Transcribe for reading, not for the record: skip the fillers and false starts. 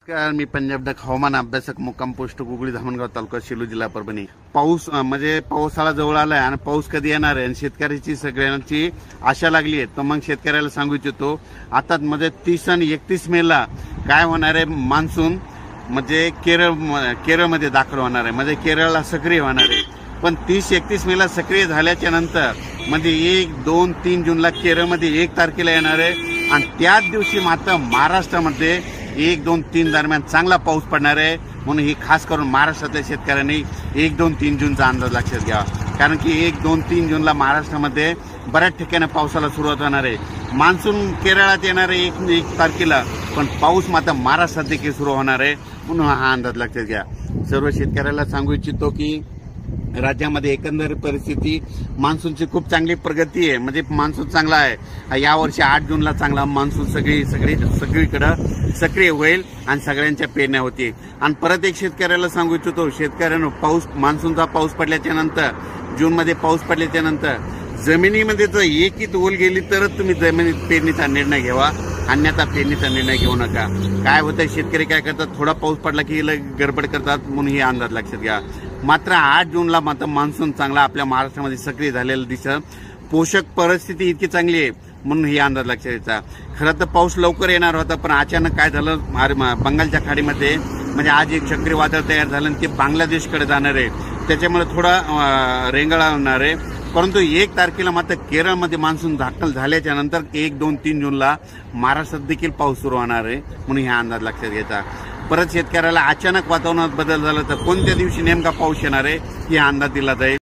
मी Punjab duck हवामान अभ्यासक मुक्काम पोस्ट गुगळी धामणगाव तालुका सेलू जिल्हा परभणी। पाऊस म्हणजे पावसाळा जवळ आलाय आणि पाऊस कधी येणार आहे आणि शेतकऱ्याची सगळ्यांची आशा लागली आहे। तर मग शेतकऱ्याला सांगू इच्छितो आता म्हणजे 30 आणि 31 मेला काय होणार आहे, मान्सून म्हणजे केरळमध्ये दाखल होणार आहे, म्हणजे केरळला सक्रिय होणार आहे। पण 30-31 मेला सक्रिय झाल्याच्या नंतर म्हणजे 1, 2, 3 जूनला केरळमध्ये 1 तारखेला येणार आहे आणि त्याच दिवशी मात्र महाराष्ट्रामध्ये 1, 2, 3 दरम्यान चांगला पाऊस पडणार आहे। म्हणून ही खास करून महाराष्ट्रातल्या शेतकऱ्यांनी 1, 2, 3 जूनचा अंदाज लक्षात घ्यावा, कारण की 1, 2, 3 जूनला महाराष्ट्रामध्ये बऱ्याच ठिकाणी पावसाला सुरुवात होणार आहे। मान्सून केरळात येणार आहे 1 तारखेला, पण पाऊस मात्र महाराष्ट्रात देखील सुरू होणार आहे। म्हणून हा अंदाज लक्षात घ्या। सर्व शेतकऱ्याला सांगू इच्छितो की राज्यामध्ये एकंदर परिस्थिती मान्सूनची खूप चांगली प्रगती आहे, म्हणजे मान्सून चांगला आहे। यावर्षी 8 जूनला चांगला मान्सून सगळीकडे सक्रिय होईल आणि सगळ्यांच्या पेरण्या होतील। आणि परत एक शेतकऱ्याला सांगू इच्छितो, शेतकऱ्यांनो मान्सूनचा पाऊस पडल्याच्या नंतर जूनमध्ये पाऊस पडल्याच्या नंतर जमिनीमध्ये जर एकही ओल गेली तरच तुम्ही जमिनीत पेरणीचा निर्णय घ्यावा, अन्यथा पेरणीचा निर्णय घेऊ नका। काय होतं, शेतकरी काय करतात, थोडा पाऊस पडला की गडबड करतात, म्हणून हे अंदाज लक्षात घ्या। मात्र 8 जूनला मात्र मान्सून चांगला आपल्या महाराष्ट्रामध्ये सक्रिय झालेलं दिसतं। पोषक परिस्थिती इतकी चांगली आहे म्हणून हे अंदाज लक्षात घ्यायचा। खरं तर पाऊस लवकर येणार होता, पण अचानक काय झालं, बंगालच्या खाडीमध्ये म्हणजे आज एक चक्रीवादळ तयार झालं आणि ते बांगलादेशकडे जाणार आहे, त्याच्यामुळे थोडा रेंगाळा होणार आहे। परंतु 1 तारखेला मात्र केरळमध्ये मान्सून दाखल झाल्याच्या नंतर 1, 2, 3 जूनला महाराष्ट्रात देखील पाऊस सुरू होणार आहे, म्हणून हा अंदाज लक्षात घ्यायचा। परत शेतकऱ्याला अचानक वातावरणात बदल झाला तर कोणत्या दिवशी नेमका पाऊस येणार आहे हे अंदाज दिला जाईल।